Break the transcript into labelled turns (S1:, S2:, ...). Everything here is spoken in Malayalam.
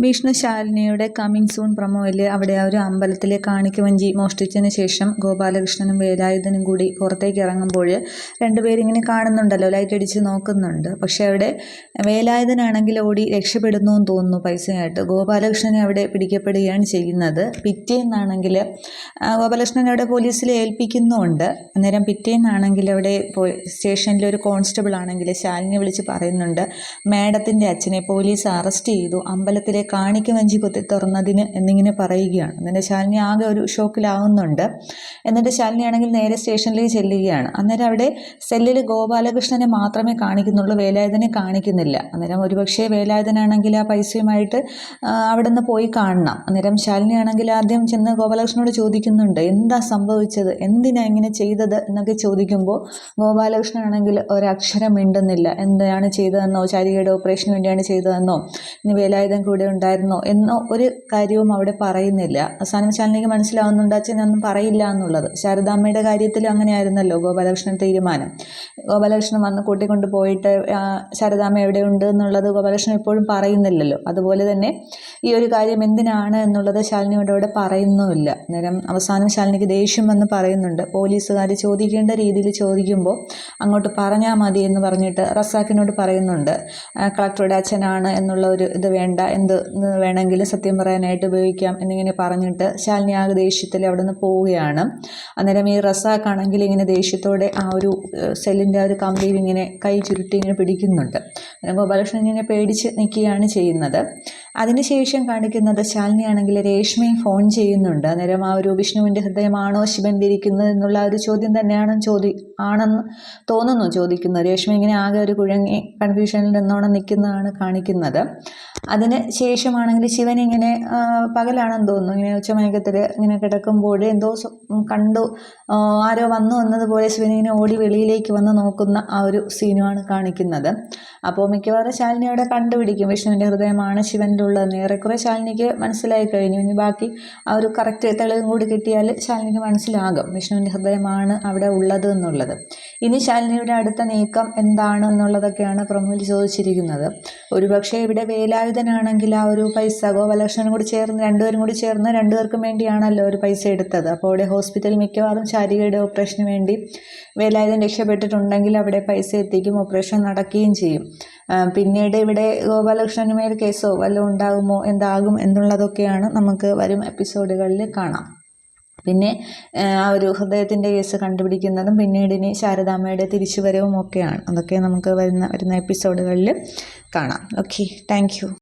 S1: വിഷ്ണു ശാലിനിയുടെ കമ്മിങ് സൂൺ പ്രൊമോയിൽ അവിടെ ഒരു അമ്പലത്തിലെ കാണിക്കവഞ്ചി മോഷ്ടിച്ചതിന് ശേഷം ഗോപാലകൃഷ്ണനും വേലായുധനും കൂടി പുറത്തേക്ക് ഇറങ്ങുമ്പോൾ രണ്ടുപേരിങ്ങനെ കാണുന്നുണ്ടല്ലോ, ലൈറ്റ് അടിച്ച് നോക്കുന്നുണ്ട്. പക്ഷെ അവിടെ വേലായുധനാണെങ്കിൽ ഓടി രക്ഷപ്പെടുന്നു എന്ന് തോന്നുന്നു പൈസയായിട്ട്. ഗോപാലകൃഷ്ണനെ അവിടെ പിടിക്കപ്പെടുകയാണ് ചെയ്യുന്നത്. പിറ്റേന്നാണെങ്കിൽ ഗോപാലകൃഷ്ണനെ അവിടെ പോലീസിൽ ഏൽപ്പിക്കുന്നുമുണ്ട്. അന്നേരം പിറ്റേന്നാണെങ്കിൽ അവിടെ സ്റ്റേഷനിൽ ഒരു കോൺസ്റ്റബിൾ ആണെങ്കിൽ ശാലിനിയെ വിളിച്ച് പറയുന്നുണ്ട്, മാഡത്തിൻ്റെ അച്ഛനെ പോലീസ് അറസ്റ്റ് ചെയ്തു, അമ്പലത്തിലെ കാണിക്കവഞ്ചി കുത്തി തുറന്നതിന് എന്നിങ്ങനെ പറയുകയാണ്. എന്നിട്ട് ശാലിനി ആകെ ഒരു ഷോക്കിലാവുന്നുണ്ട്. എന്നിട്ട് ശാലിനിയാണെങ്കിൽ നേരെ സ്റ്റേഷനിലേക്ക് ചെല്ലുകയാണ്. അന്നേരം അവിടെ സെല്ലിൽ ഗോപാലകൃഷ്ണനെ മാത്രമേ കാണിക്കുന്നുള്ളൂ, വേലായുധനെ കാണിക്കുന്നില്ല. അന്നേരം ഒരുപക്ഷെ വേലായുധനാണെങ്കിൽ ആ പൈസയുമായിട്ട് അവിടെ നിന്ന് പോയി കാണണം. അന്നേരം ശാലിനിയാണെങ്കിൽ ആദ്യം ചെന്ന് ഗോപാലകൃഷ്ണനോട് ചോദിക്കുന്നുണ്ട്, എന്താ സംഭവിച്ചത്, എന്തിനാ ഇങ്ങനെ ചെയ്തത് എന്നൊക്കെ ചോദിക്കുമ്പോൾ ഗോപാലകൃഷ്ണനാണെങ്കിൽ ഒരക്ഷരം മിണ്ടുന്നില്ല. എന്താണ് ചെയ്തതെന്നോ, ശാരീരിക ഓപ്പറേഷന് വേണ്ടിയാണ് ചെയ്തതെന്നോ, ഇനി വേലായുധൻ കൂടെ ഉണ്ടായിരുന്നോ എന്നോ ഒരു കാര്യവും അവിടെ പറയുന്നില്ല. അവസാനം ശാലിനിക്ക് മനസ്സിലാവുന്നുണ്ട് അച്ഛനൊന്നും പറയില്ല എന്നുള്ളത്. ശാരദാമ്മയുടെ കാര്യത്തിൽ അങ്ങനെയായിരുന്നല്ലോ ഗോപാലകൃഷ്ണൻ തീരുമാനം. ഗോപാലകൃഷ്ണൻ വന്ന് കൂട്ടിക്കൊണ്ട് പോയിട്ട് ശാരദാമ്മ എവിടെയുണ്ട് എന്നുള്ളത് ഗോപാലകൃഷ്ണൻ എപ്പോഴും പറയുന്നില്ലല്ലോ. അതുപോലെ തന്നെ ഈ ഒരു കാര്യം എന്തിനാണ് എന്നുള്ളത് ശാലിനിയോട് അവിടെ പറയുന്നുമില്ല. അന്നേരം അവസാനം ശാലിനിക്ക് ദേഷ്യം വന്ന് പറയുന്നുണ്ട്, പോലീസുകാർ ചോദിക്കേണ്ട രീതിയിൽ ചോദിക്കുമ്പോൾ അങ്ങോട്ട് പറഞ്ഞാൽ മതി എന്ന് പറഞ്ഞിട്ട് റസാക്കിനോട് പറയുന്നുണ്ട്, കളക്ടറുടെ അച്ഛനാണ് എന്നുള്ള ഒരു ഇത് വേണ്ട, എന്ത് വേണമെങ്കിലും സത്യം പറയാനായിട്ട് ഉപയോഗിക്കാം എന്നിങ്ങനെ പറഞ്ഞിട്ട് ശാലിനി ആകെ ദേഷ്യത്തിൽ അവിടെ നിന്ന് പോവുകയാണ്. അന്നേരം ഈ റസാഖാണെങ്കിൽ ഇങ്ങനെ ദേഷ്യത്തോടെ ആ ഒരു സെല്ലിൻ്റെ ആ ഒരു കമ്പിയിൽ ഇങ്ങനെ കൈ ചുരുട്ടി ഇങ്ങനെ പിടിക്കുന്നുണ്ട്. ഗോപാലകൃഷ്ണൻ ഇങ്ങനെ പേടിച്ച് നിൽക്കുകയാണ് ചെയ്യുന്നത്. അതിനുശേഷം കാണിക്കുന്നത് ശാലിനിയാണെങ്കിൽ രേഷ്മയെ ഫോൺ ചെയ്യുന്നുണ്ട്. അന്നേരം ആ ഒരു വിഷ്ണുവിൻ്റെ ഹൃദയമാണോ ശിവനിലിരിക്കുന്നത് എന്നുള്ള ഒരു ചോദ്യം തന്നെയാണ് ആണെന്ന് തോന്നുന്നു ചോദിക്കുന്നത്. രേഷ്മ ഇങ്ങനെ ആകെ ഒരു കുഴങ്ങി കൺഫ്യൂഷനിൽ നിന്നോണം നിൽക്കുന്നതാണ് കാണിക്കുന്നത്. അതിന് ശേഷമാണെങ്കിൽ ശിവൻ ഇങ്ങനെ പകലാണെന്ന് തോന്നുന്നു ഇങ്ങനെ ഉച്ചമയക്കത്തിൽ ഇങ്ങനെ കിടക്കുമ്പോൾ എന്തോ കണ്ടു, ആരോ വന്നു എന്നതുപോലെ ശിവൻ ഇങ്ങനെ ഓടി വെളിയിലേക്ക് വന്ന് നോക്കുന്ന ആ ഒരു സീനുമാണ് കാണിക്കുന്നത്. അപ്പോൾ മിക്കവാറും ശാലിനി അവിടെ കണ്ടുപിടിക്കും വിഷ്ണുവിൻ്റെ ഹൃദയമാണ് ശിവൻ്റെ ഉള്ളതെന്ന്. ഏറെക്കുറെ ശാലിനിക്ക് മനസ്സിലായി കഴിഞ്ഞു. ഇനി ബാക്കി ആ ഒരു കറക്റ്റ് തെളിവും കൂടി കിട്ടിയാൽ ശാലിനിക്ക് മനസ്സിലാകും വിഷ്ണുവിൻ്റെ ഹൃദയമാണ് അവിടെ ഉള്ളത് എന്നുള്ളത്. ഇനി ശാലിനിയുടെ അടുത്ത നീക്കം എന്താണ് എന്നുള്ളതൊക്കെയാണ് പ്രൊമോയിൽ ചോദിച്ചിരിക്കുന്നത്. ഒരുപക്ഷെ ഇവിടെ വേലായുധനാണെങ്കിൽ ആ ഒരു പൈസ ഗോപാലകൃഷ്ണനും കൂടി ചേർന്ന് രണ്ടുപേർക്കും വേണ്ടിയാണല്ലോ ഒരു പൈസ എടുത്തത്. അപ്പോൾ അവിടെ ഹോസ്പിറ്റലിൽ മിക്കവാറും ശാരീരിക ഓപ്പറേഷന് വേണ്ടി വേലായുധൻ രക്ഷപ്പെട്ടിട്ടുണ്ടെങ്കിൽ അവിടെ പൈസ എത്തിക്കും, ഓപ്പറേഷൻ നടക്കുകയും ചെയ്യും. പിന്നീട് ഇവിടെ ഗോപാലകൃഷ്ണന് മേൽ കേസോ വല്ലതും ഉണ്ടാകുമോ, എന്താകും എന്നുള്ളതൊക്കെയാണ് നമുക്ക് വരും എപ്പിസോഡുകളിൽ കാണാം. പിന്നെ ആ ഒരു ഹൃദയത്തിൻ്റെ കേസ് കണ്ടുപിടിക്കുന്നതും പിന്നീട് ഇനി ശാരദാമ്മയുടെ തിരിച്ചുവരവും ഒക്കെയാണ്. അതൊക്കെ നമുക്ക് വരുന്ന എപ്പിസോഡുകളിൽ കാണാം. Okay, thank you.